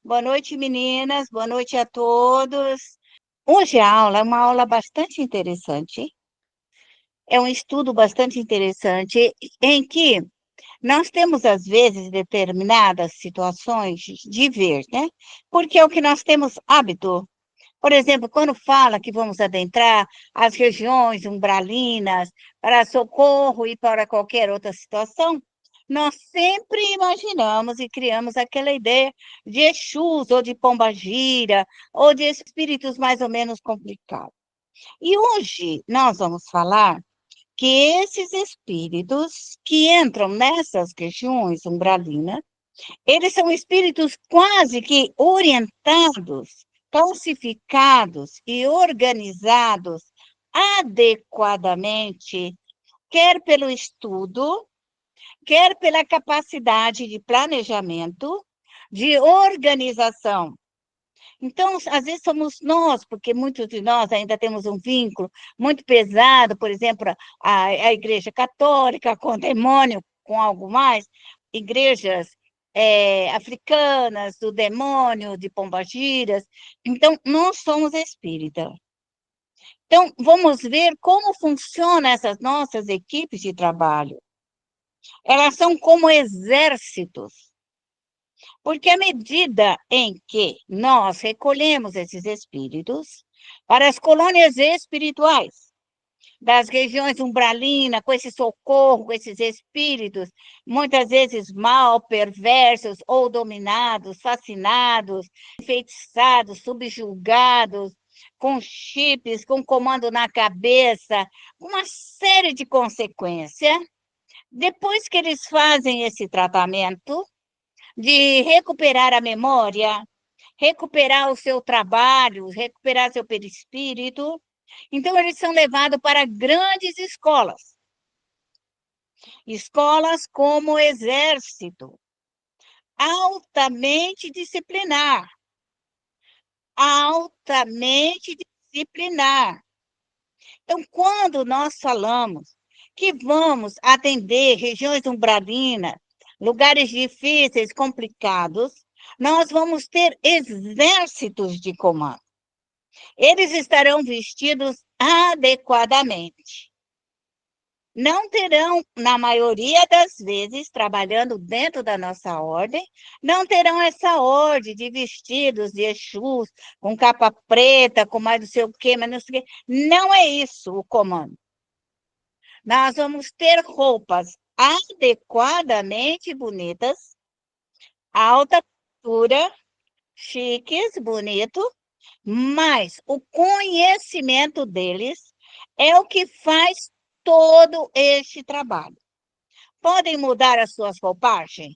Boa noite, meninas. Boa noite a todos. Hoje a aula é uma aula bastante interessante. É um estudo bastante interessante em que nós temos, às vezes, determinadas situações de ver, né? Porque é o que nós temos hábito. Por exemplo, quando fala que vamos adentrar as regiões umbralinas para socorro e para qualquer outra situação, nós sempre imaginamos e criamos aquela ideia de Exus ou de pombagira ou de espíritos mais ou menos complicados. E hoje nós vamos falar que esses espíritos que entram nessas regiões umbralinas, eles são espíritos quase que orientados, classificados e organizados adequadamente, quer pelo estudo, quer pela capacidade de planejamento, de organização. Então, às vezes somos nós, porque muitos de nós ainda temos um vínculo muito pesado, por exemplo, a Igreja Católica com o demônio, com algo mais, igrejas africanas, do demônio, de pombagiras. Então, nós somos espírita. Então, vamos ver como funcionam essas nossas equipes de trabalho. Elas são como exércitos. Porque à medida em que nós recolhemos esses espíritos para as colônias espirituais, das regiões umbralinas, com esse socorro, com esses espíritos, muitas vezes mal, perversos ou dominados, fascinados, enfeitiçados, subjugados, com chips, com comando na cabeça, uma série de consequências. Depois que eles fazem esse tratamento, de recuperar a memória, recuperar o seu trabalho, recuperar seu perispírito. Então, eles são levados para grandes escolas, escolas como exército, altamente disciplinar, altamente disciplinar. Então, quando nós falamos que vamos atender regiões umbralinas, lugares difíceis, complicados, nós vamos ter exércitos de comando. Eles estarão vestidos adequadamente. Não terão, na maioria das vezes, trabalhando dentro da nossa ordem, não terão essa ordem de vestidos de Exus, com capa preta, com mais não sei o quê, mas não sei o quê. Não é isso o comando. Nós vamos ter roupas adequadamente bonitas, alta costura, chiques, bonito, mas o conhecimento deles é o que faz todo este trabalho. Podem mudar as suas roupagens?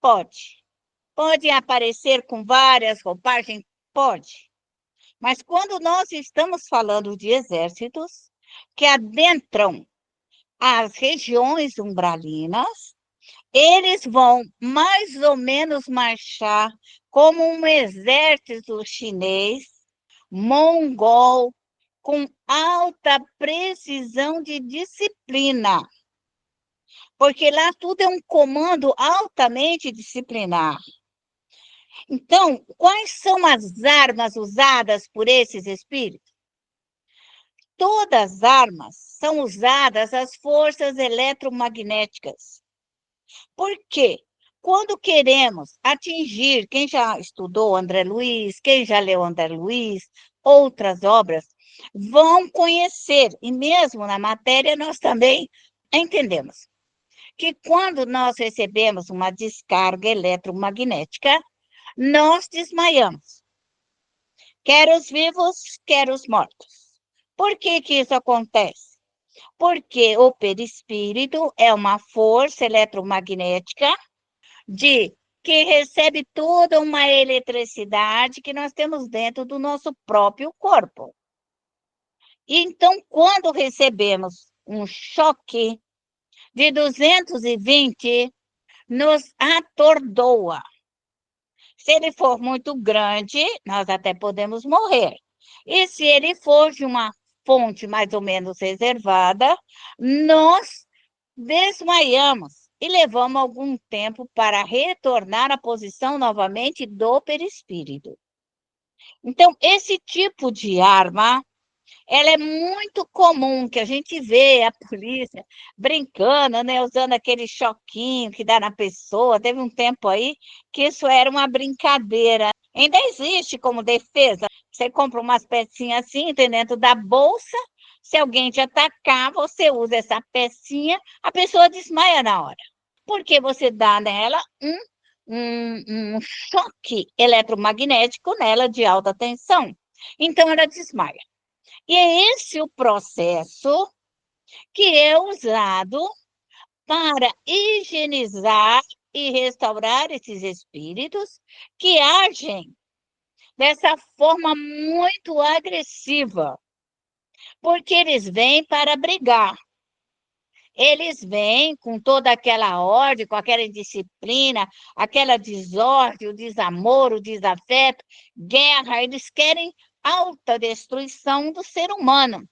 Pode. Podem aparecer com várias roupagens? Pode. Mas quando nós estamos falando de exércitos que adentram as regiões umbralinas, eles vão mais ou menos marchar como um exército chinês, mongol, com alta precisão de disciplina, porque lá tudo é um comando altamente disciplinar. Então, quais são as armas usadas por esses espíritos? Todas as armas são usadas as forças eletromagnéticas. Por quê? Quando queremos atingir, quem já estudou André Luiz, quem já leu André Luiz, outras obras, vão conhecer, e mesmo na matéria nós também entendemos, que quando nós recebemos uma descarga eletromagnética, nós desmaiamos, quer os vivos, quer os mortos. Por que que isso acontece? Porque o perispírito é uma força eletromagnética que recebe toda uma eletricidade que nós temos dentro do nosso próprio corpo. Então, quando recebemos um choque de 220, nos atordoa. Se ele for muito grande, nós até podemos morrer. E se ele for de uma fonte mais ou menos reservada, nós desmaiamos. e levamos algum tempo para retornar à posição novamente do perispírito. Então, esse tipo de arma, ela é muito comum, que a gente vê a polícia brincando, né, usando aquele choquinho que dá na pessoa. Teve um tempo aí que isso era uma brincadeira. Ainda existe como defesa. Você compra umas pecinhas assim, tem dentro da bolsa. Se alguém te atacar, você usa essa pecinha, a pessoa desmaia na hora. Porque você dá nela um choque eletromagnético nela de alta tensão. Então, ela desmaia. E é esse o processo que é usado para higienizar e restaurar esses espíritos que agem dessa forma muito agressiva, porque eles vêm para brigar. Eles vêm com toda aquela ordem, com aquela indisciplina, aquela desordem, o desamor, o desafeto, guerra. Eles querem alta destruição do ser humano.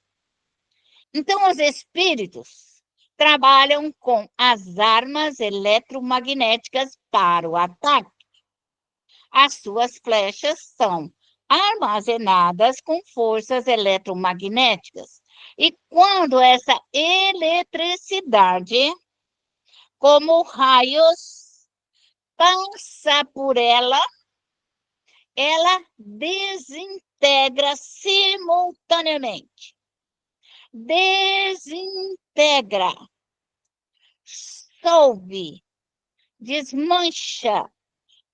Então, os espíritos trabalham com as armas eletromagnéticas para o ataque. As suas flechas são armazenadas com forças eletromagnéticas. E quando essa eletricidade, como raios, passa por ela, ela desintegra simultaneamente. Desintegra, dissolve, desmancha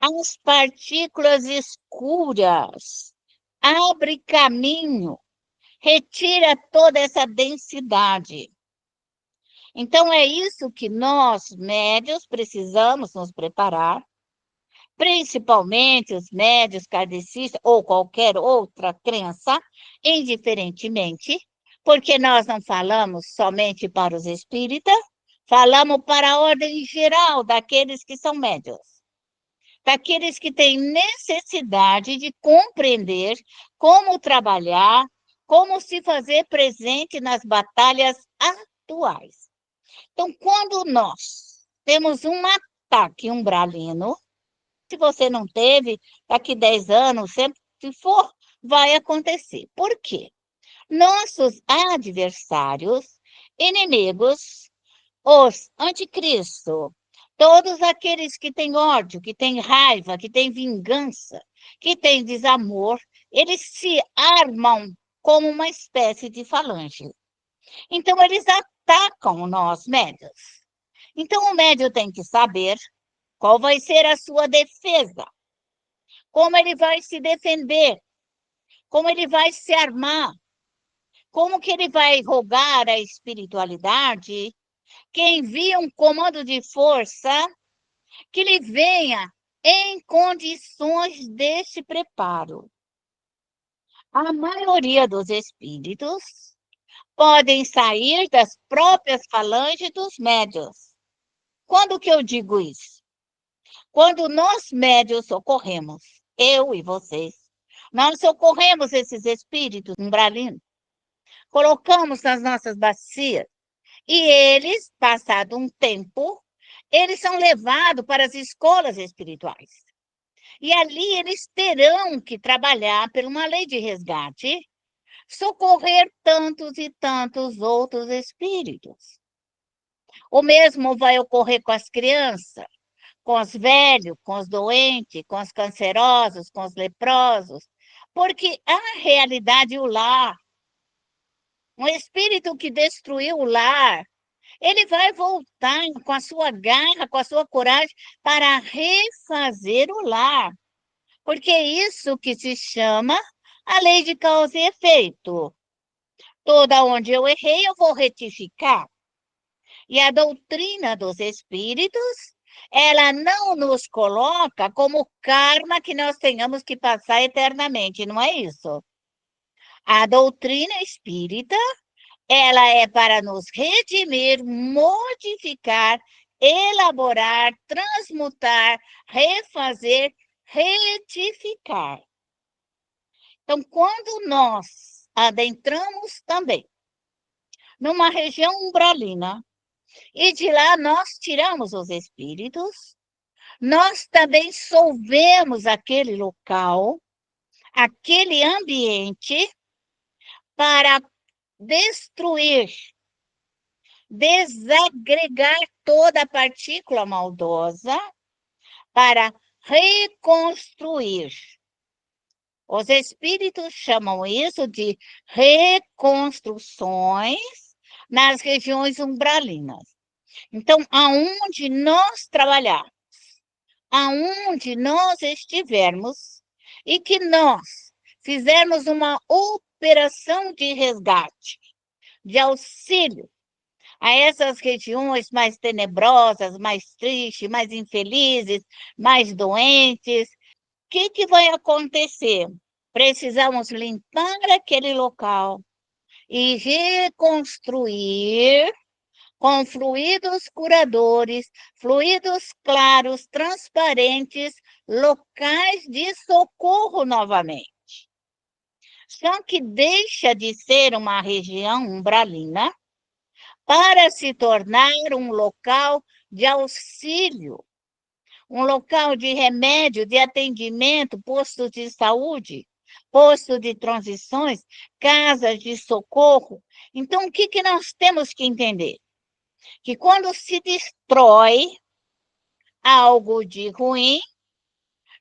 as partículas escuras, abre caminho, retira toda essa densidade. Então, é isso que nós, médios, precisamos nos preparar, principalmente os médios kardecistas ou qualquer outra crença, indiferentemente, porque nós não falamos somente para os espíritas, falamos para a ordem geral daqueles que são médios, daqueles que têm necessidade de compreender como trabalhar, como se fazer presente nas batalhas atuais. Então, quando nós temos um ataque umbralino, se você não teve, daqui 10 anos, sempre que for, vai acontecer. Por quê? Nossos adversários, inimigos, os anticristo, todos aqueles que têm ódio, que têm raiva, que têm vingança, que têm desamor, eles se armam como uma espécie de falange. Então, eles atacam nós, médios. Então, o médio tem que saber qual vai ser a sua defesa, como ele vai se defender, como ele vai se armar, como que ele vai rogar a espiritualidade, que envia um comando de força que lhe venha em condições deste preparo. A maioria dos espíritos podem sair das próprias falanges dos médios. Quando que eu digo isso? Quando nós médios socorremos, eu e vocês, nós socorremos esses espíritos umbralinos, colocamos nas nossas bacias, e eles, passado um tempo, eles são levados para as escolas espirituais. E ali eles terão que trabalhar por uma lei de resgate, socorrer tantos e tantos outros espíritos. O mesmo vai ocorrer com as crianças, com os velhos, com os doentes, com os cancerosos, com os leprosos, porque a realidade, o lar, um espírito que destruiu o lar, ele vai voltar com a sua garra, com a sua coragem, para refazer o lar. Porque é isso que se chama a lei de causa e efeito. Toda onde eu errei, eu vou retificar. E a doutrina dos espíritos, ela não nos coloca como karma que nós tenhamos que passar eternamente, não é isso? A doutrina espírita, ela é para nos redimir, modificar, elaborar, transmutar, refazer, retificar. Então, quando nós adentramos também numa região umbralina, E de lá nós tiramos os espíritos, nós também solvemos aquele local, aquele ambiente, para destruir, desagregar toda a partícula maldosa, para reconstruir. Os espíritos chamam isso de reconstruções nas regiões umbralinas. Então, aonde nós trabalharmos, aonde nós estivermos, e que nós fizermos uma operação de resgate, de auxílio a essas regiões mais tenebrosas, mais tristes, mais infelizes, mais doentes, o que vai acontecer? Precisamos limpar aquele local e reconstruir com fluidos curadores, fluidos claros, transparentes, locais de socorro novamente. Só que deixa de ser uma região umbralina para se tornar um local de auxílio, um local de remédio, de atendimento, postos de saúde, posto de transições, casas de socorro. Então, o que nós temos que entender? Que quando se destrói algo de ruim,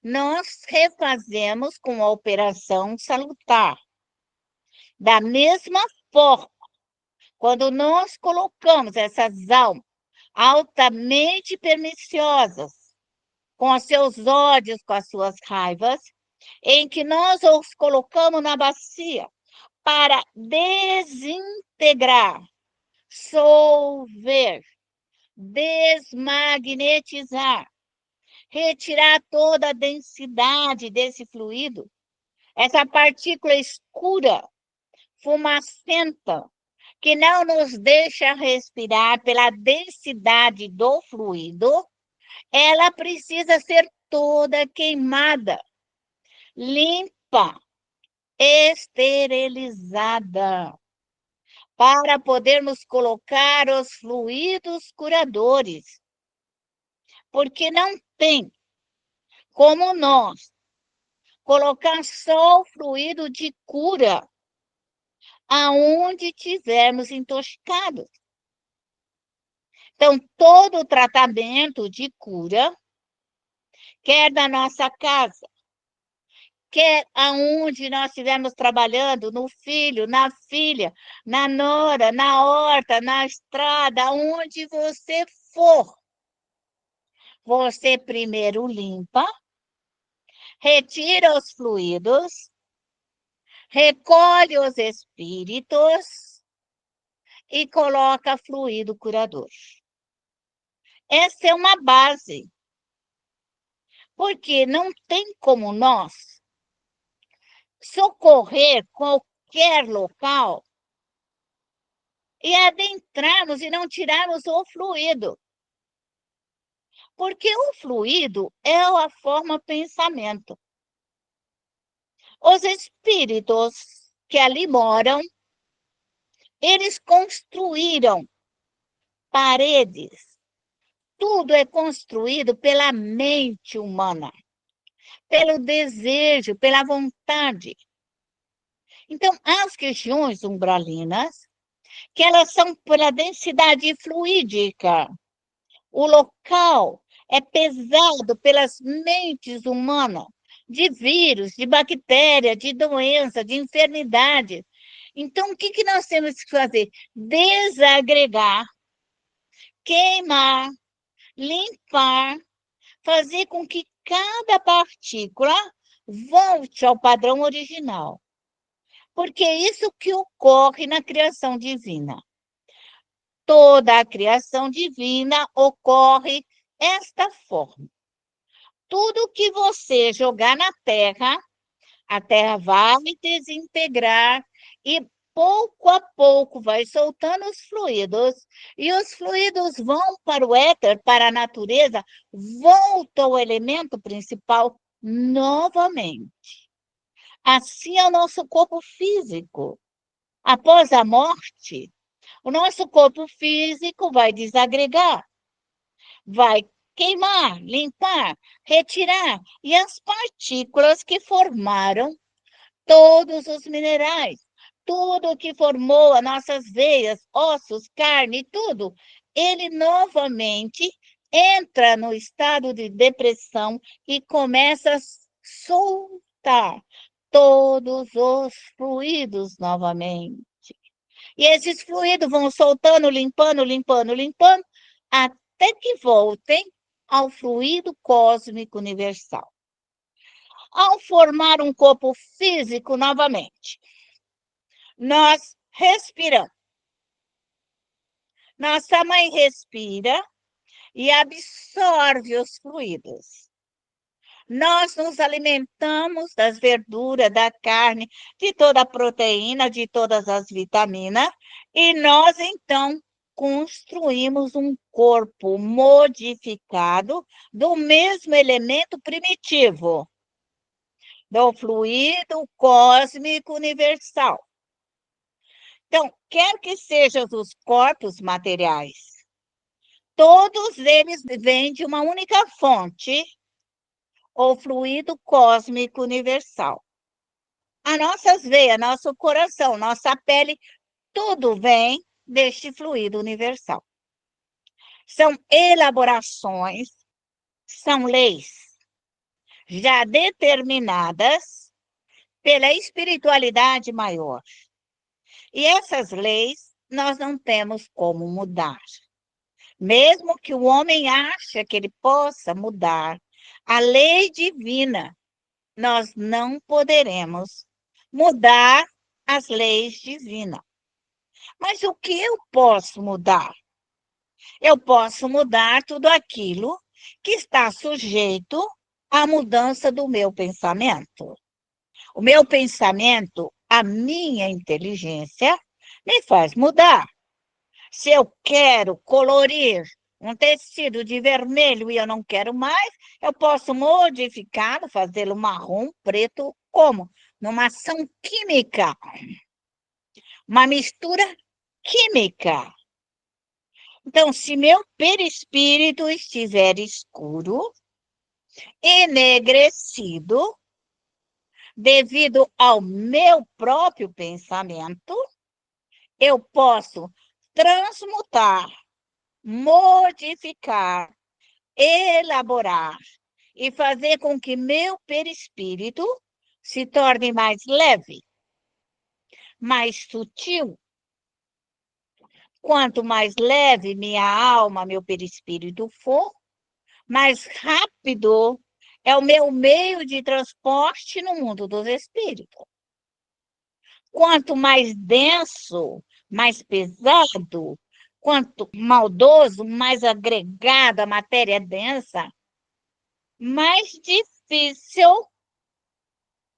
nós refazemos com a operação salutar. Da mesma forma, quando nós colocamos essas almas altamente perniciosas, com os seus ódios, com as suas raivas, em que nós os colocamos na bacia para desintegrar, solver, desmagnetizar, retirar toda a densidade desse fluido, essa partícula escura, fumacenta, que não nos deixa respirar pela densidade do fluido, ela precisa ser toda queimada, limpa, esterilizada, para podermos colocar os fluidos curadores. Porque não tem como nós colocar só o fluido de cura aonde tivermos intoxicados. Então, todo o tratamento de cura, quer da nossa casa, quer aonde nós estivermos trabalhando, no filho, na filha, na nora, na horta, na estrada, aonde você for, você primeiro limpa, retira os fluidos, recolhe os espíritos e coloca fluido curador. Essa é uma base, porque não tem como nós socorrer qualquer local e adentrarmos e não tirarmos o fluido. Porque o fluido é a forma pensamento. Os espíritos que ali moram, eles construíram paredes. Tudo é construído pela mente humana, pelo desejo, pela vontade. Então, as regiões umbralinas, que elas são pela densidade fluídica, o local é pesado pelas mentes humanas, de vírus, de bactéria, de doença, de enfermidade. Então, o que nós temos que fazer? Desagregar, queimar, limpar, fazer com que cada partícula volte ao padrão original. Porque é isso que ocorre na criação divina. Toda a criação divina ocorre desta forma. Tudo que você jogar na terra, a terra vai desintegrar e pouco a pouco vai soltando os fluidos, e os fluidos vão para o éter, para a natureza, volta ao elemento principal novamente. Assim é o nosso corpo físico. Após a morte, O nosso corpo físico vai desagregar, vai queimar, limpar, retirar, e as partículas que formaram todos os minerais, tudo que formou as nossas veias, ossos, carne, tudo, ele novamente entra no estado de depressão e começa a soltar todos os fluidos novamente. E esses fluidos vão soltando, limpando, limpando, limpando, até que voltem ao fluido cósmico universal. Ao formar um corpo físico novamente, nós respiramos. Nossa mãe respira e absorve os fluidos. Nós nos alimentamos das verduras, da carne, de toda a proteína, de todas as vitaminas, e nós, então, construímos um corpo modificado do mesmo elemento primitivo, do fluido cósmico universal. Então, quer que sejam os corpos materiais, todos eles vêm de uma única fonte, o fluido cósmico universal. As nossas veias, nosso coração, nossa pele, tudo vem deste fluido universal. São elaborações, são leis já determinadas pela espiritualidade maior. E essas leis nós não temos como mudar. Mesmo que o homem ache que ele possa mudar a lei divina, nós não poderemos mudar as leis divinas. Mas o que eu posso mudar? Eu posso mudar tudo aquilo que está sujeito à mudança do meu pensamento. O meu pensamento, a minha inteligência, me faz mudar. Se eu quero colorir um tecido de vermelho e eu não quero mais, eu posso modificá-lo, fazê-lo marrom, preto, como? Numa ação química. Uma mistura química. Então, se meu perispírito estiver escuro, enegrecido, devido ao meu próprio pensamento, eu posso transmutar, modificar, elaborar e fazer com que meu perispírito se torne mais leve, mais sutil. Quanto mais leve minha alma, meu perispírito for, mais rápido é o meu meio de transporte no mundo dos espíritos. Quanto mais denso, mais pesado, quanto maldoso, mais agregada a matéria densa, mais difícil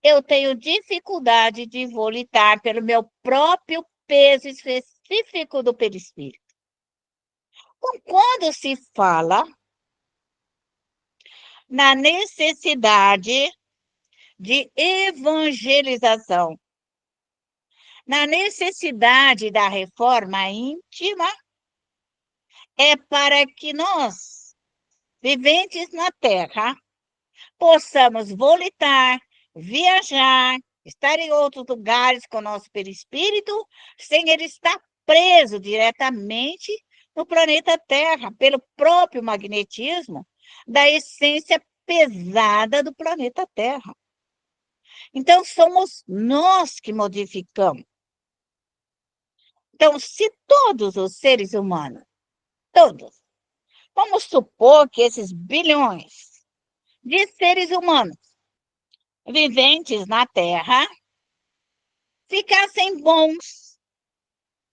eu tenho dificuldade de volitar pelo meu próprio peso específico do perispírito. Então, quando se fala na necessidade de evangelização, na necessidade da reforma íntima, é para que nós, viventes na Terra, possamos volitar, viajar, estar em outros lugares com o nosso perispírito, sem ele estar preso diretamente no planeta Terra, pelo próprio magnetismo da essência pesada do planeta Terra. Então, somos nós que modificamos. Então, se todos os seres humanos, todos, vamos supor que esses bilhões de seres humanos viventes na Terra ficassem bons,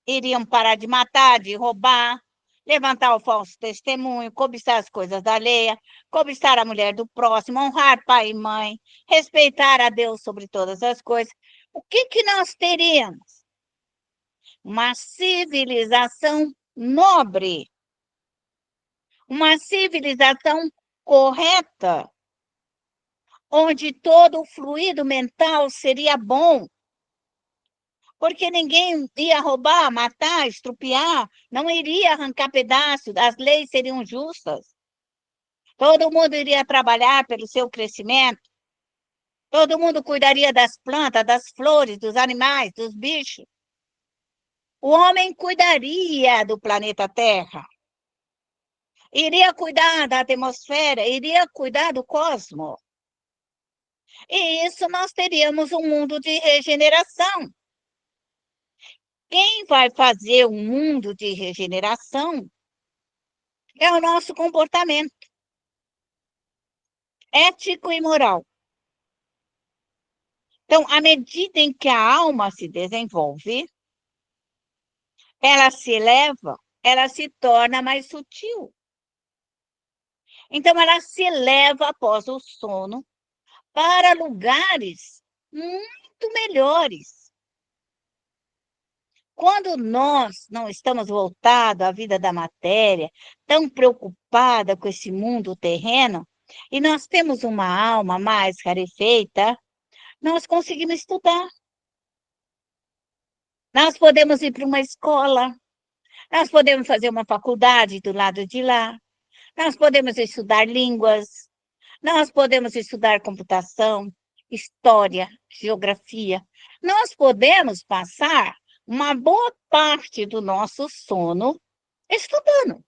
iriam parar de matar, de roubar, levantar o falso testemunho, cobiçar as coisas alheias, cobiçar a mulher do próximo, honrar pai e mãe, respeitar a Deus sobre todas as coisas. O que nós teríamos? Uma civilização nobre, uma civilização correta, onde todo o fluido mental seria bom, porque ninguém ia roubar, matar, estrupiar, não iria arrancar pedaços, as leis seriam justas. Todo mundo iria trabalhar pelo seu crescimento, todo mundo cuidaria das plantas, das flores, dos animais, dos bichos. O homem cuidaria do planeta Terra, iria cuidar da atmosfera, iria cuidar do cosmos. E isso nós teríamos um mundo de regeneração. Quem vai fazer um mundo de regeneração é o nosso comportamento ético e moral. Então, à medida em que a alma se desenvolve, ela se eleva, ela se torna mais sutil. Então, ela se eleva após o sono para lugares muito melhores. Quando nós não estamos voltados à vida da matéria, tão preocupada com esse mundo terreno, e nós temos uma alma mais rarefeita, nós conseguimos estudar. Nós podemos ir para uma escola, nós podemos fazer uma faculdade do lado de lá, nós podemos estudar línguas, nós podemos estudar computação, história, geografia. Nós podemos passar uma boa parte do nosso sono estudando.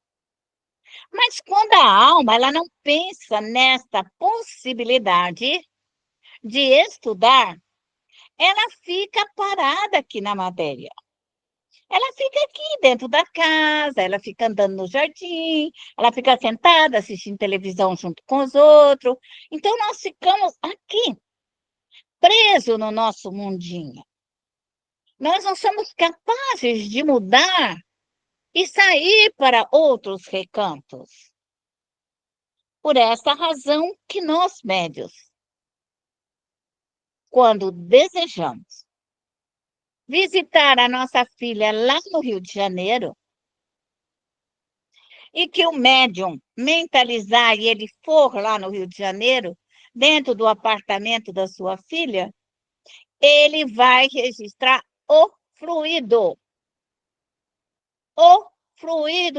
Mas quando a alma ela não pensa nesta possibilidade de estudar, ela fica parada aqui na matéria. Ela fica aqui dentro da casa, ela fica andando no jardim, ela fica sentada assistindo televisão junto com os outros. Então, nós ficamos aqui, presos no nosso mundinho. Nós não somos capazes de mudar e sair para outros recantos. Por essa razão que nós, médios, quando desejamos visitar a nossa filha lá no Rio de Janeiro, e que o médium mentalizar e ele for lá no Rio de Janeiro, dentro do apartamento da sua filha, ele vai registrar o fluido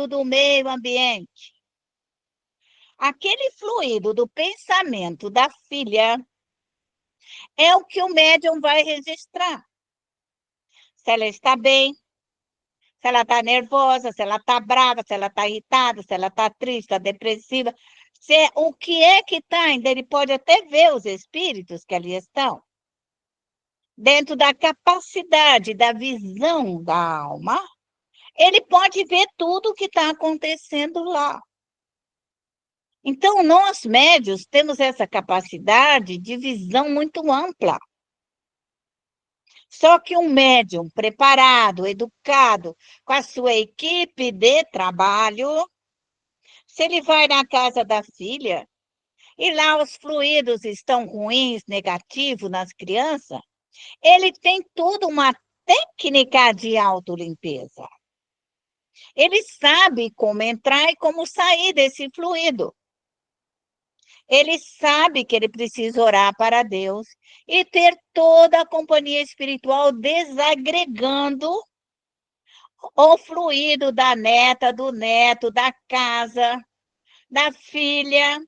do meio ambiente. Aquele fluido do pensamento da filha é o que o médium vai registrar. Se ela está bem, se ela está nervosa, se ela está brava, se ela está irritada, se ela está triste, está depressiva, o que é que está ainda, ele pode até ver os espíritos que ali estão. Dentro da capacidade da visão da alma, ele pode ver tudo o que está acontecendo lá. Então, nós médios temos essa capacidade de visão muito ampla. Só que um médium preparado, educado, com a sua equipe de trabalho, se ele vai na casa da filha e lá os fluidos estão ruins, negativos nas crianças, ele tem toda uma técnica de autolimpeza. Ele sabe como entrar e como sair desse fluido. Ele sabe que ele precisa orar para Deus e ter toda a companhia espiritual desagregando o fluido da neta, do neto, da casa, da filha,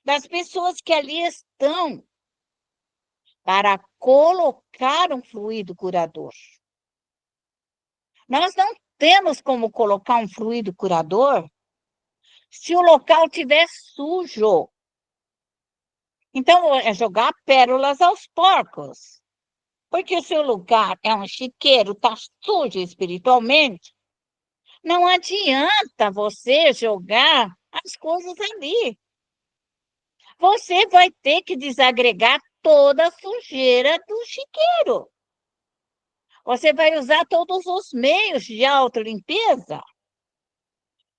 das pessoas que ali estão, para colocar um fluido curador. Nós não temos como colocar um fluido curador se o local estiver sujo. Então, é jogar pérolas aos porcos. Porque se o lugar é um chiqueiro, está sujo espiritualmente, não adianta você jogar as coisas ali. Você vai ter que desagregar toda a sujeira do chiqueiro. Você vai usar todos os meios de autolimpeza.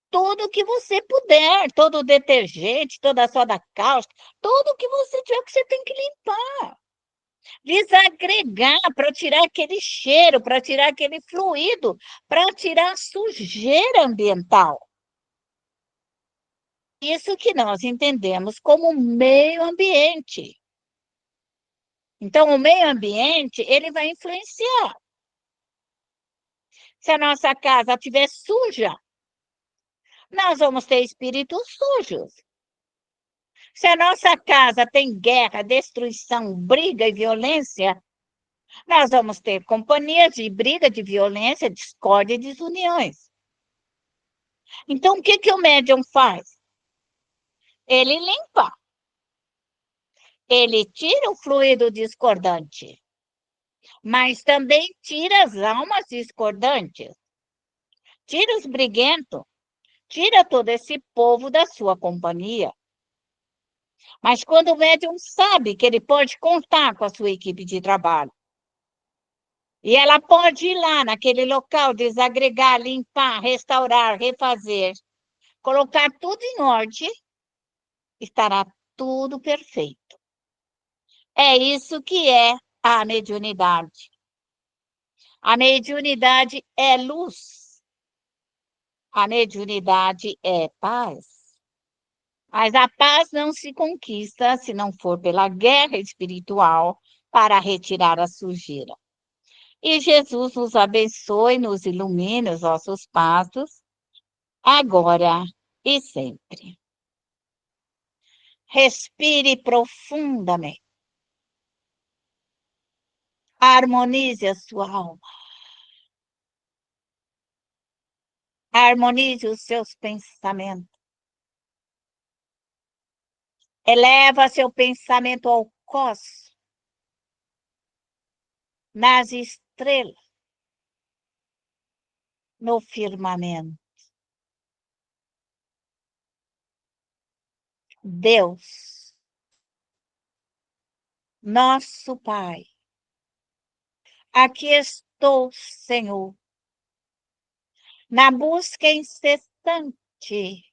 Tudo que você puder, todo o detergente, toda a soda cáustica, tudo que você tiver que você tem que limpar. Desagregar para tirar aquele cheiro, para tirar aquele fluido, para tirar a sujeira ambiental. Isso que nós entendemos como meio ambiente. Então, o meio ambiente, ele vai influenciar. Se a nossa casa estiver suja, nós vamos ter espíritos sujos. Se a nossa casa tem guerra, destruição, briga e violência, nós vamos ter companhias de briga, de violência, discórdia e desuniões. Então, o que, que o médium faz? Ele limpa. Ele tira o fluido discordante, mas também tira as almas discordantes. Tira os briguentos. Tira todo esse povo da sua companhia. Mas quando o médium sabe que ele pode contar com a sua equipe de trabalho, e ela pode ir lá naquele local, desagregar, limpar, restaurar, refazer, colocar tudo em ordem, estará tudo perfeito. É isso que é a mediunidade. A mediunidade é luz. A mediunidade é paz. Mas a paz não se conquista se não for pela guerra espiritual para retirar a sujeira. E Jesus nos abençoe, nos ilumine os nossos passos, agora e sempre. Respire profundamente. Harmonize a sua alma. Harmonize os seus pensamentos. Eleva seu pensamento ao cosmos, nas estrelas, no firmamento. Deus, nosso Pai, aqui estou, Senhor, na busca incessante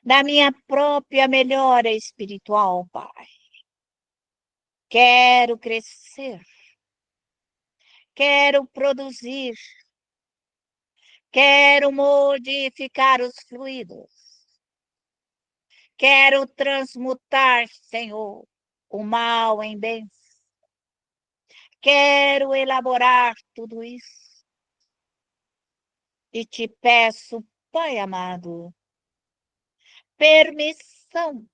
da minha própria melhora espiritual, Pai. Quero crescer, quero produzir, quero modificar os fluidos, quero transmutar, Senhor, o mal em bem. Quero elaborar tudo isso. E te peço, Pai amado, permissão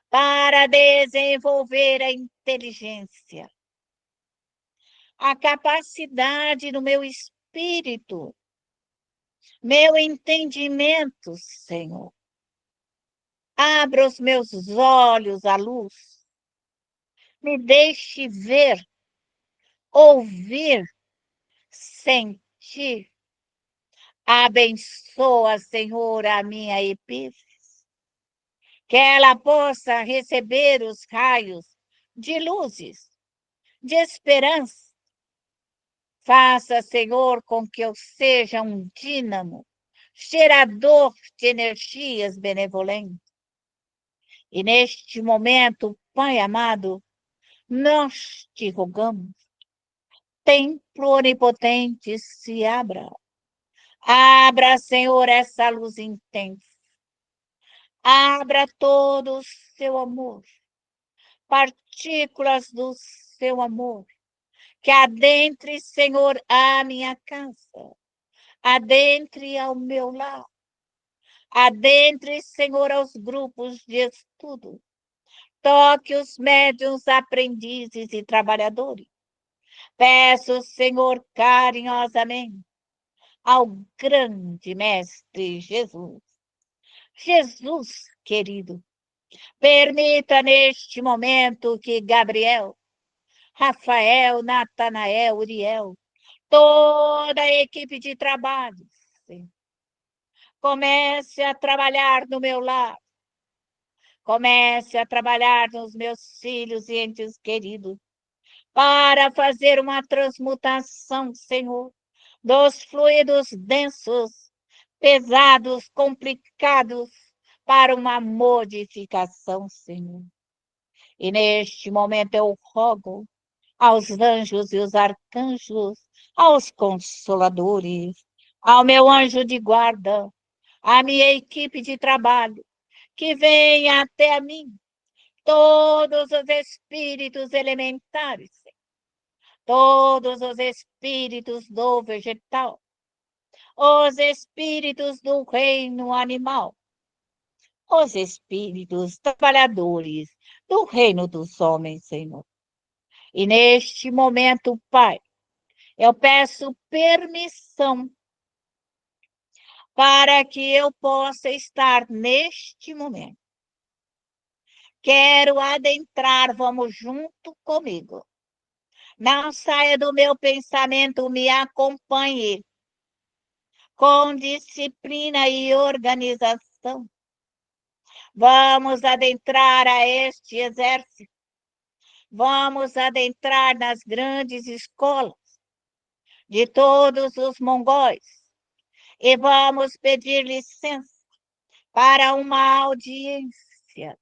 para desenvolver a inteligência, a capacidade no meu espírito, meu entendimento, Senhor. Abra os meus olhos à luz, me deixe ver, ouvir, sentir. Abençoa, Senhor, a minha epífise, que ela possa receber os raios de luzes, de esperança. Faça, Senhor, com que eu seja um dínamo, gerador de energias benevolentes. E neste momento, Pai amado, nós te rogamos, templo onipotente, se abra. Abra, Senhor, essa luz intensa. Abra todo o seu amor, partículas do seu amor, que adentre, Senhor, a minha casa, adentre ao meu lar, adentre, Senhor, aos grupos de estudo, toque os médiuns, aprendizes e trabalhadores. Peço, Senhor, carinhosamente, ao grande Mestre Jesus. Jesus, querido, permita neste momento que Gabriel, Rafael, Natanael, Uriel, toda a equipe de trabalho, Senhor, comece a trabalhar no meu lar, comece a trabalhar nos meus filhos e entes queridos, para fazer uma transmutação, Senhor, dos fluidos densos, pesados, complicados, para uma modificação, Senhor. E neste momento eu rogo aos anjos e os arcanjos, aos consoladores, ao meu anjo de guarda, à minha equipe de trabalho, que venha até a mim todos os espíritos elementares, todos os espíritos do vegetal, os espíritos do reino animal, os espíritos trabalhadores do reino dos homens, Senhor. E neste momento, Pai, eu peço permissão para que eu possa estar neste momento. Quero adentrar, vamos junto comigo. Não saia do meu pensamento, me acompanhe com disciplina e organização. Vamos adentrar a este exército. Vamos adentrar nas grandes escolas de todos os mongóis e vamos pedir licença para uma audiência.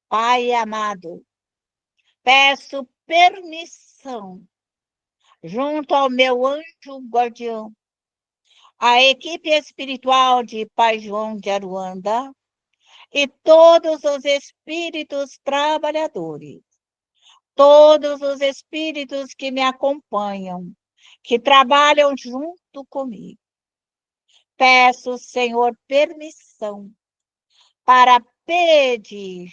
Pai amado, peço permissão junto ao meu anjo guardião, a equipe espiritual de Pai João de Aruanda e todos os espíritos trabalhadores, todos os espíritos que me acompanham, que trabalham junto comigo. Peço, Senhor, permissão para pedir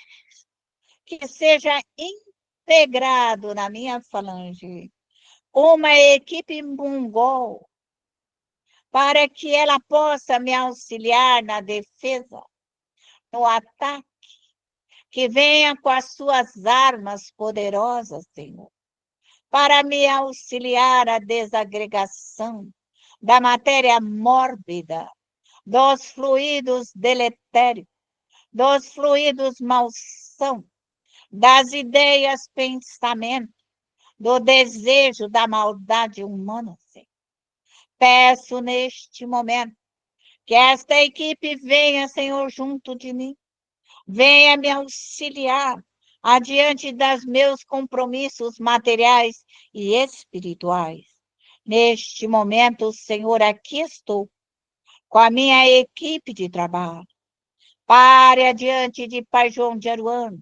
que seja integrado na minha falange uma equipe mongol para que ela possa me auxiliar na defesa, no ataque, que venha com as suas armas poderosas, Senhor, para me auxiliar a desagregação da matéria mórbida, dos fluidos deletérios, dos fluidos malsão, das ideias, pensamento, do desejo da maldade humana, Senhor. Peço neste momento que esta equipe venha, Senhor, junto de mim, venha me auxiliar adiante dos meus compromissos materiais e espirituais. Neste momento, Senhor, aqui estou com a minha equipe de trabalho. Pare adiante de Pai João de Aruanda,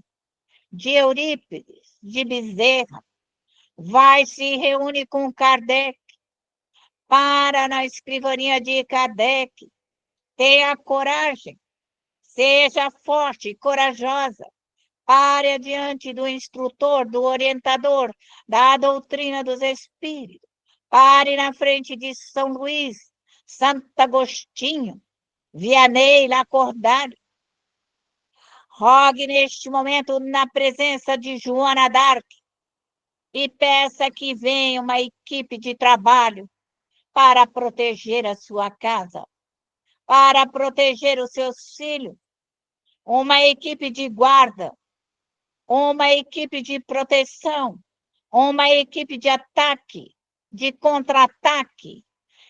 de Eurípides, de Bezerra, vai se reúne com Kardec, para na escrivaninha de Kardec, tenha coragem, seja forte e corajosa, pare diante do instrutor, do orientador, da doutrina dos espíritos, pare na frente de São Luís, Santo Agostinho, Vianney, Lacordaire, rogue neste momento na presença de Joana d'Arc e peça que venha uma equipe de trabalho para proteger a sua casa, para proteger os seus filhos, uma equipe de guarda, uma equipe de proteção, uma equipe de ataque, de contra-ataque,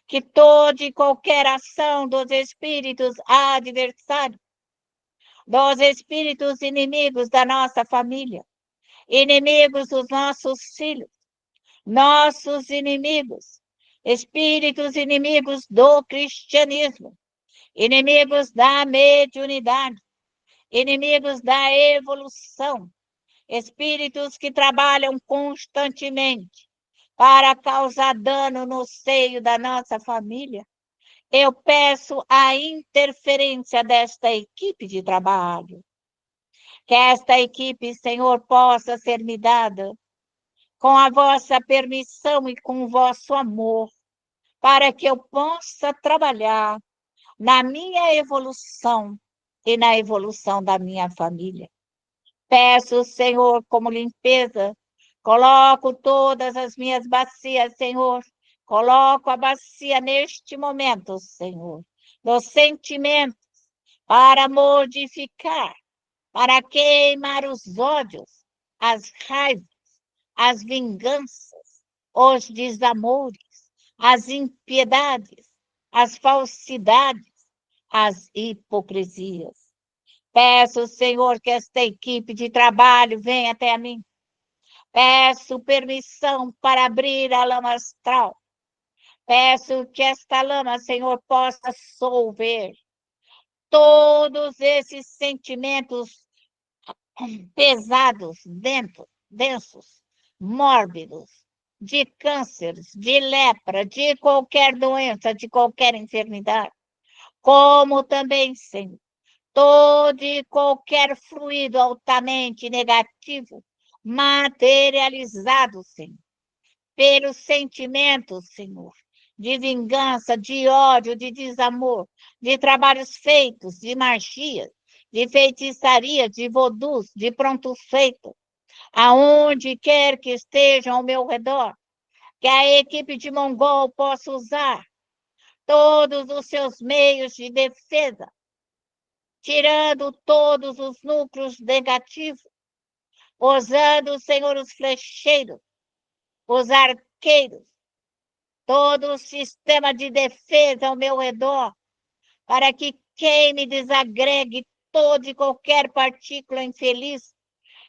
que toda e qualquer ação dos espíritos adversários, dos espíritos inimigos da nossa família, inimigos dos nossos filhos, nossos inimigos, espíritos inimigos do cristianismo, inimigos da mediunidade, inimigos da evolução, espíritos que trabalham constantemente para causar dano no seio da nossa família. Eu peço a interferência desta equipe de trabalho. Que esta equipe, Senhor, possa ser me dada com a vossa permissão e com o vosso amor, para que eu possa trabalhar na minha evolução e na evolução da minha família. Peço, Senhor, como limpeza, coloco todas as minhas bacias, Senhor, coloco a bacia neste momento, Senhor, dos sentimentos, para modificar, para queimar os ódios, as raivas, as vinganças, os desamores, as impiedades, as falsidades, as hipocrisias. Peço, Senhor, que esta equipe de trabalho venha até a mim. Peço permissão para abrir a lama astral. Peço que esta lama, Senhor, possa solver todos esses sentimentos pesados, densos, mórbidos, de cânceres, de lepra, de qualquer doença, de qualquer enfermidade, como também, Senhor, todo e qualquer fluido altamente negativo, materializado, Senhor, pelos sentimentos, Senhor, de vingança, de ódio, de desamor, de trabalhos feitos, de magia, de feitiçaria, de vodus, de pronto feito, aonde quer que estejam ao meu redor, que a equipe de Mongol possa usar todos os seus meios de defesa, tirando todos os núcleos negativos, usando, Senhor, os flecheiros, os arqueiros, todo o sistema de defesa ao meu redor, para que queime e desagregue toda e qualquer partícula infeliz,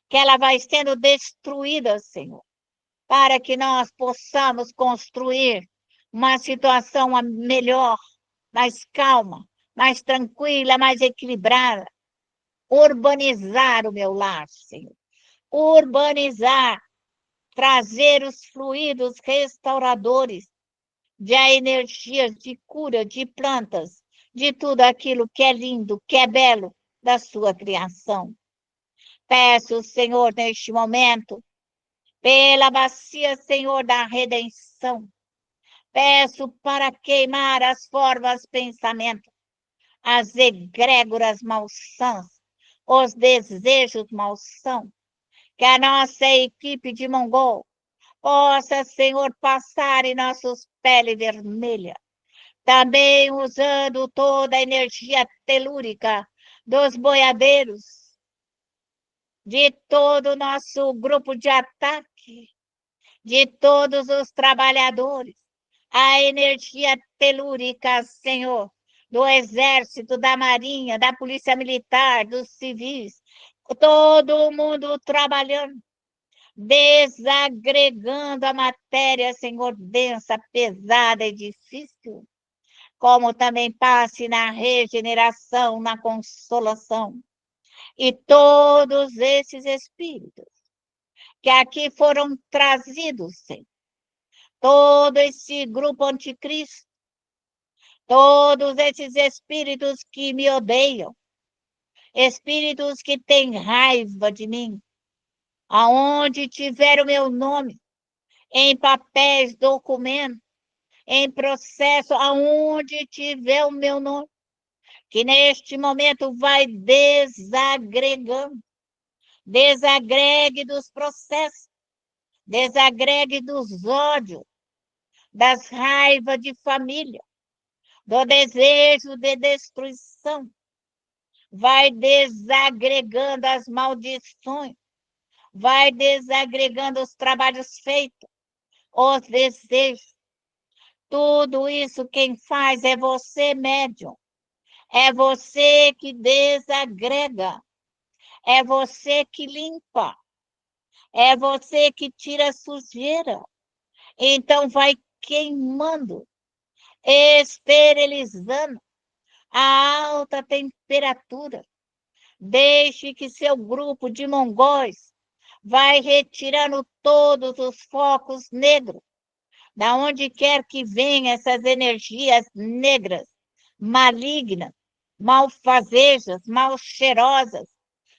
que ela vai sendo destruída, Senhor, para que nós possamos construir uma situação melhor, mais calma, mais tranquila, mais equilibrada. Urbanizar o meu lar, Senhor. Urbanizar, trazer os fluidos restauradores de energias de cura, de plantas, de tudo aquilo que é lindo, que é belo da sua criação. Peço, Senhor, neste momento, pela bacia, Senhor, da redenção. Peço para queimar as formas pensamento, as egrégoras malsãs, os desejos malsãos, que a nossa equipe de Mongol possa, Senhor, passar em nossos pele vermelha, também usando toda a energia telúrica dos boiadeiros, de todo o nosso grupo de ataque, de todos os trabalhadores, a energia telúrica, Senhor, do Exército, da Marinha, da Polícia Militar, dos civis, todo mundo trabalhando, desagregando a matéria, Senhor, densa, pesada e difícil, como também passe na regeneração, na consolação. E todos esses espíritos que aqui foram trazidos, Senhor, todo esse grupo anticristo, todos esses espíritos que me odeiam, espíritos que têm raiva de mim, aonde tiver o meu nome, em papéis, documentos, em processo, aonde tiver o meu nome, que neste momento vai desagregando, desagregue dos processos, desagregue dos ódios, das raivas de família, do desejo de destruição, vai desagregando as maldições, vai desagregando os trabalhos feitos, os desejos. Tudo isso quem faz é você, médium. É você que desagrega. É você que limpa. É você que tira a sujeira. Então vai queimando, esterilizando a alta temperatura. Deixe que seu grupo de mongóis vai retirando todos os focos negros, da onde quer que venham essas energias negras, malignas, malfazejas, mal cheirosas,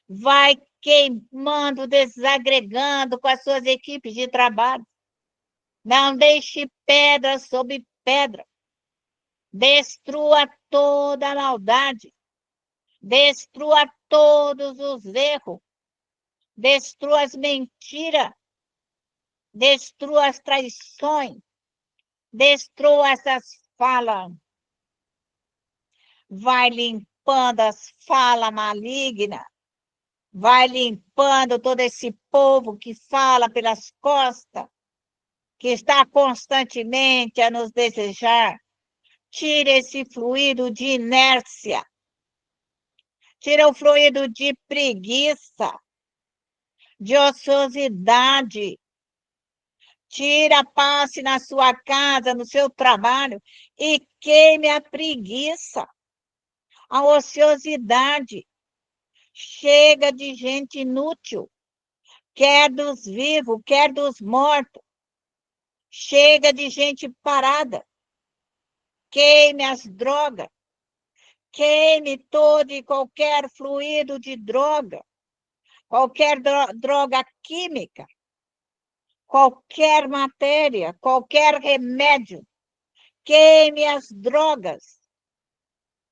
vai queimando, desagregando com as suas equipes de trabalho. Não deixe pedra sobre pedra. Destrua toda a maldade. Destrua todos os erros. Destrua as mentiras. Destrua as traições. Destrua essas falas. Vai limpando as falas malignas. Vai limpando todo esse povo que fala pelas costas, que está constantemente a nos desejar. Tira esse fluido de inércia. Tira o fluido de preguiça, de ociosidade. Tira, passe na sua casa, no seu trabalho e queime a preguiça, a ociosidade. Chega de gente inútil, quer dos vivos, quer dos mortos. Chega de gente parada. Queime as drogas. Queime todo e qualquer fluido de droga. Qualquer droga química. Qualquer matéria. Qualquer remédio. Queime as drogas.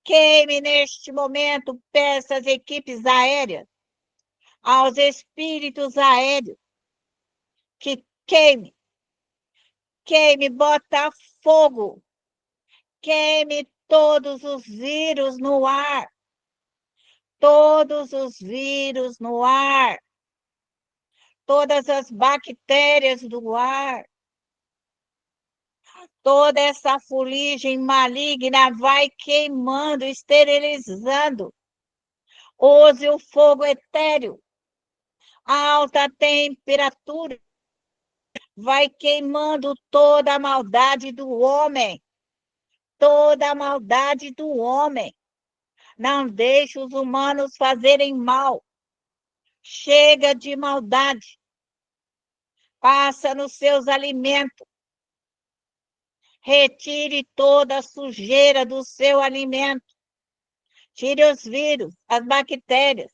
Queime neste momento, peça às equipes aéreas, aos espíritos aéreos, que queime, bota fogo, queime todos os vírus no ar, todas as bactérias do ar, toda essa fuligem maligna vai queimando, esterilizando. Use o fogo etéreo, alta temperatura, vai queimando toda a maldade do homem. Toda a maldade do homem. Não deixe os humanos fazerem mal. Chega de maldade. Passa nos seus alimentos. Retire toda a sujeira do seu alimento. Tire os vírus, as bactérias,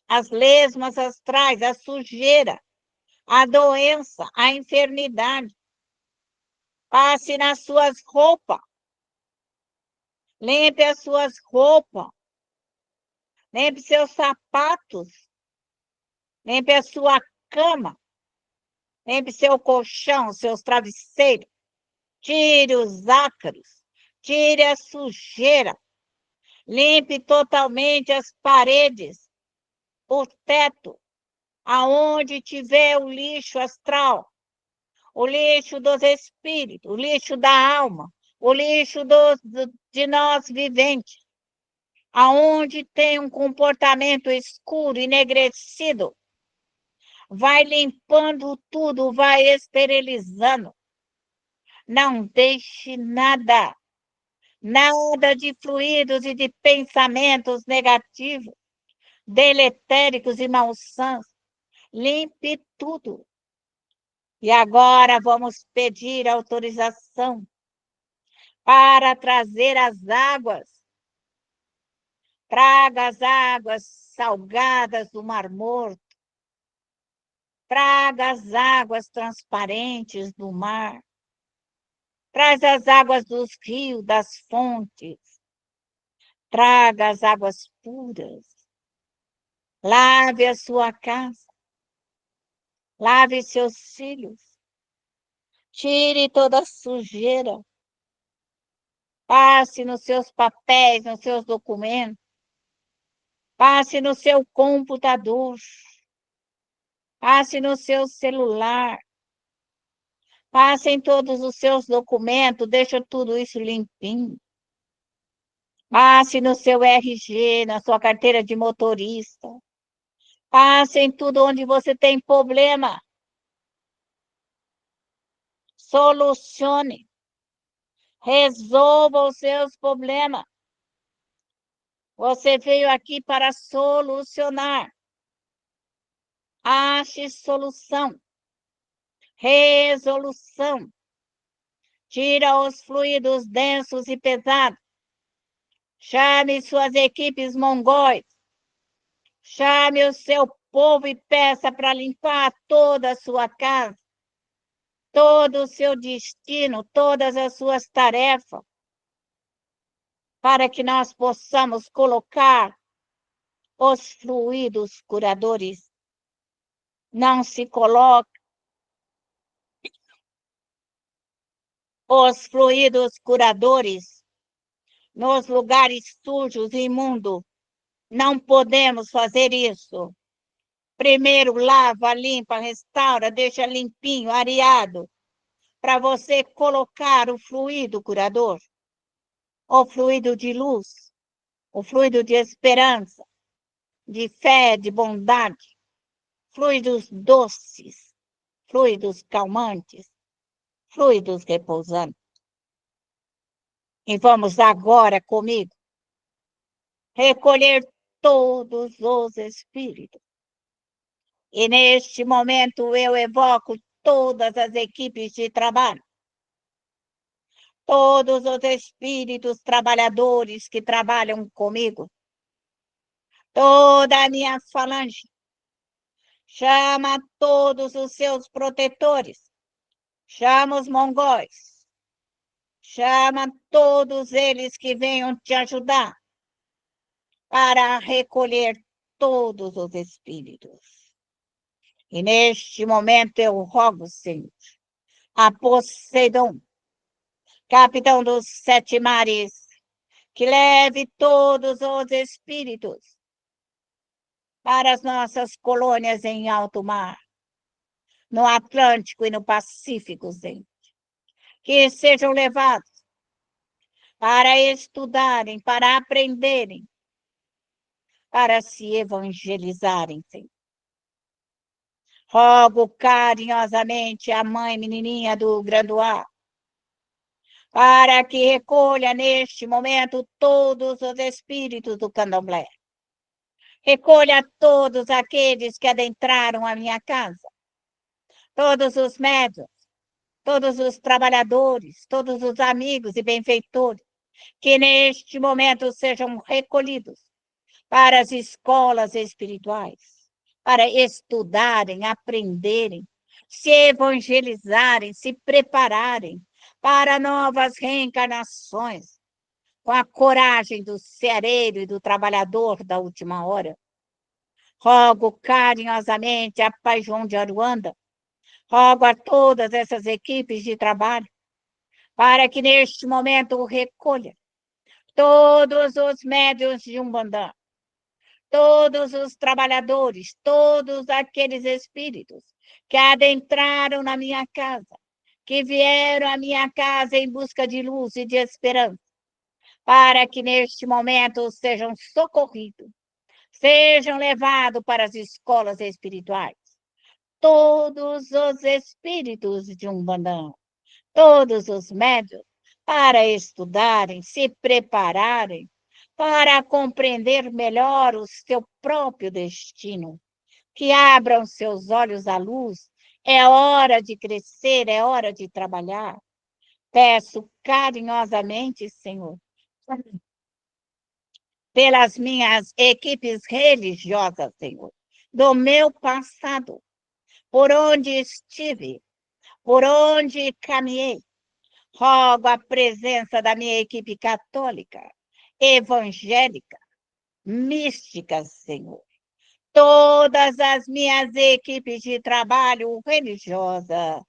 as lesmas astrais, a sujeira, a doença, a enfermidade. Passe nas suas roupas. Limpe as suas roupas. Limpe seus sapatos. Limpe a sua cama. Limpe seu colchão, seus travesseiros. Tire os ácaros. Tire a sujeira. Limpe totalmente as paredes, o teto, aonde tiver o lixo astral, o lixo dos espíritos, o lixo da alma, o lixo de nós viventes, aonde tem um comportamento escuro, enegrecido, vai limpando tudo, vai esterilizando. Não deixe nada de fluidos e de pensamentos negativos, deletéricos e malsãos. Limpe tudo. E agora vamos pedir autorização para trazer as águas. Traga as águas salgadas do Mar Morto. Traga as águas transparentes do mar. Traz as águas dos rios, das fontes. Traga as águas puras. Lave a sua casa. Lave seus filhos. Tire toda a sujeira. Passe nos seus papéis, nos seus documentos. Passe no seu computador. Passe no seu celular. Passe em todos os seus documentos. Deixa tudo isso limpinho. Passe no seu RG, na sua carteira de motorista. Passe em tudo onde você tem problema. Solucione. Resolva os seus problemas. Você veio aqui para solucionar. Ache solução. Resolução. Tira os fluidos densos e pesados. Chame suas equipes mongóis. Chame o seu povo e peça para limpar toda a sua casa, todo o seu destino, todas as suas tarefas, para que nós possamos colocar os fluidos curadores. Não se coloca os fluidos curadores nos lugares sujos e imundos. Não podemos fazer isso. Primeiro lava, limpa, restaura, deixa limpinho, areado, para você colocar o fluido curador, o fluido de luz, o fluido de esperança, de fé, de bondade, fluidos doces, fluidos calmantes, fluidos repousantes. E vamos agora comigo recolher todos os espíritos. E neste momento eu evoco todas as equipes de trabalho, todos os espíritos trabalhadores que trabalham comigo, toda a minha falange. Chama todos os seus protetores, chama os mongóis, chama todos eles que venham te ajudar para recolher todos os espíritos. E neste momento eu rogo, Senhor, a Poseidon, capitão dos 7 mares, que leve todos os espíritos para as nossas colônias em alto mar, no Atlântico e no Pacífico, Senhor, que sejam levados para estudarem, para aprenderem, para se evangelizarem, Senhor. Rogo carinhosamente a mãe menininha do Granduá, para que recolha neste momento todos os espíritos do candomblé. Recolha todos aqueles que adentraram a minha casa, todos os médiuns, todos os trabalhadores, todos os amigos e benfeitores, que neste momento sejam recolhidos para as escolas espirituais, para estudarem, aprenderem, se evangelizarem, se prepararem para novas reencarnações, com a coragem do ceareiro e do trabalhador da última hora. Rogo carinhosamente a Pai João de Aruanda, rogo a todas essas equipes de trabalho, para que neste momento recolha todos os médiuns de Umbanda, todos os trabalhadores, todos aqueles espíritos que adentraram na minha casa, que vieram à minha casa em busca de luz e de esperança, para que neste momento sejam socorridos, sejam levados para as escolas espirituais. Todos os espíritos de Umbanda, todos os médiuns, para estudarem, se prepararem, para compreender melhor o seu próprio destino, que abram seus olhos à luz. É hora de crescer, é hora de trabalhar. Peço carinhosamente, Senhor, pelas minhas equipes religiosas, Senhor, do meu passado, por onde estive, por onde caminhei. Rogo a presença da minha equipe católica, evangélica, mística, Senhor. Todas as minhas equipes de trabalho religiosa,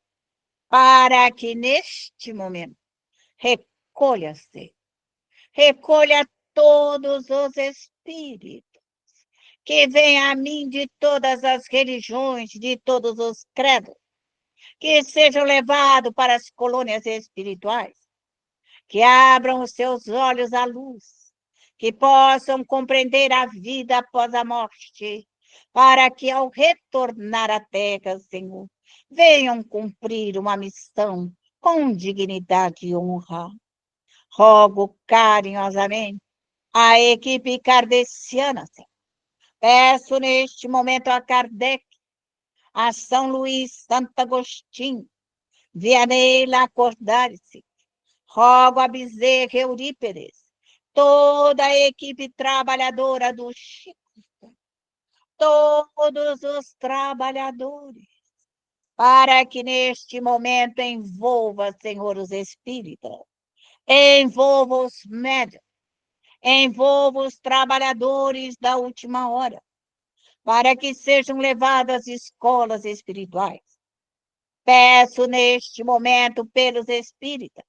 para que neste momento recolha-se, recolha todos os espíritos que vêm a mim de todas as religiões, de todos os credos, que sejam levados para as colônias espirituais, que abram os seus olhos à luz, que possam compreender a vida após a morte, para que ao retornar à terra, Senhor, venham cumprir uma missão com dignidade e honra. Rogo carinhosamente à equipe kardeciana, Senhor. Peço neste momento a Kardec, a São Luís, Santo Agostinho, Vianney Lacordaire-se, rogo a Bezerra Eurípedes, toda a equipe trabalhadora do Chico, todos os trabalhadores, para que neste momento envolva, Senhor, os espíritas, envolva os médiuns, envolva os trabalhadores da última hora, para que sejam levados às escolas espirituais. Peço neste momento pelos espíritas,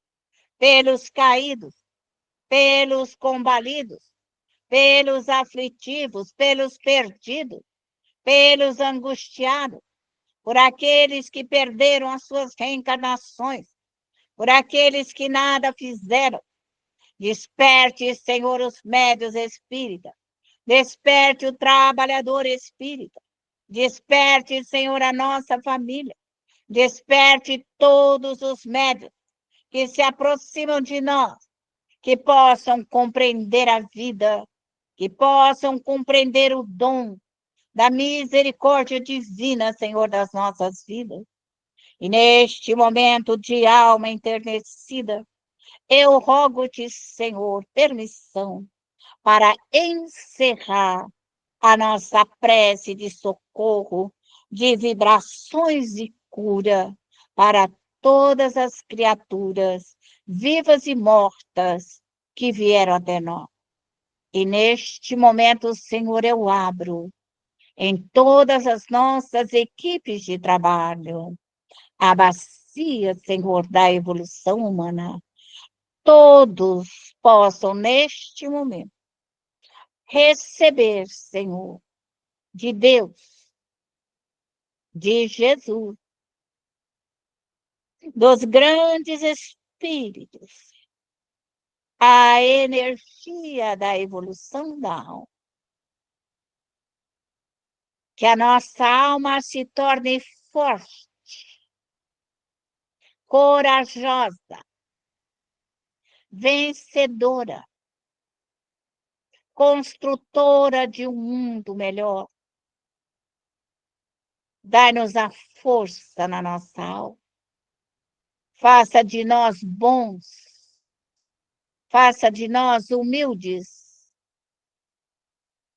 pelos caídos, pelos combalidos, pelos aflitivos, pelos perdidos, pelos angustiados, por aqueles que perderam as suas reencarnações, por aqueles que nada fizeram. Desperte, Senhor, os médiuns espíritas, desperte o trabalhador espírita, desperte, Senhor, a nossa família, desperte todos os médiuns que se aproximam de nós, que possam compreender a vida, que possam compreender o dom da misericórdia divina, Senhor, das nossas vidas. E neste momento de alma enternecida, eu rogo-te, Senhor, permissão para encerrar a nossa prece de socorro, de vibrações e cura para todas as criaturas, vivas e mortas, que vieram até nós. E neste momento, Senhor, eu abro em todas as nossas equipes de trabalho a bacia, Senhor, da evolução humana. Todos possam, neste momento, receber, Senhor, de Deus, de Jesus, dos grandes espíritos, a energia da evolução da alma. Que a nossa alma se torne forte, corajosa, vencedora, construtora de um mundo melhor. Dai-nos a força na nossa alma. Faça de nós bons. Faça de nós humildes.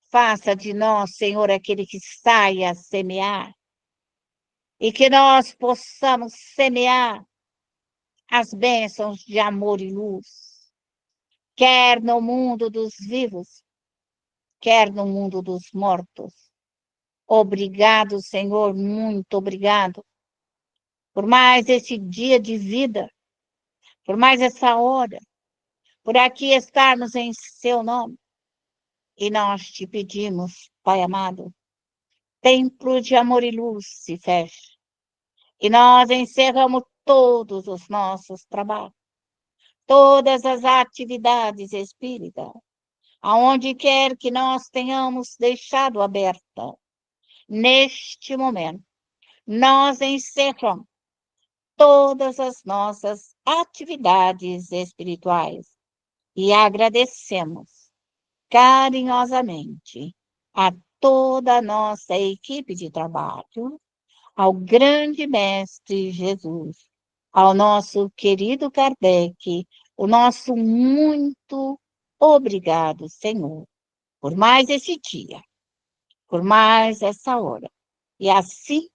Faça de nós, Senhor, aquele que sai a semear. E que nós possamos semear as bênçãos de amor e luz, quer no mundo dos vivos, quer no mundo dos mortos. Obrigado, Senhor, muito obrigado por mais esse dia de vida, por mais essa hora, por aqui estarmos em seu nome. E nós te pedimos, Pai amado, templo de amor e luz se feche. E nós encerramos todos os nossos trabalhos, todas as atividades espíritas, aonde quer que nós tenhamos deixado aberta. Neste momento, nós encerramos todas as nossas atividades espirituais e agradecemos carinhosamente a toda a nossa equipe de trabalho, ao grande Mestre Jesus, ao nosso querido Kardec, o nosso muito obrigado, Senhor, por mais esse dia, por mais essa hora. E assim,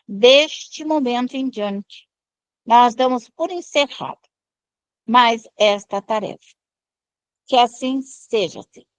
deste momento em diante, nós damos por encerrado mais esta tarefa. Que assim seja, Senhor.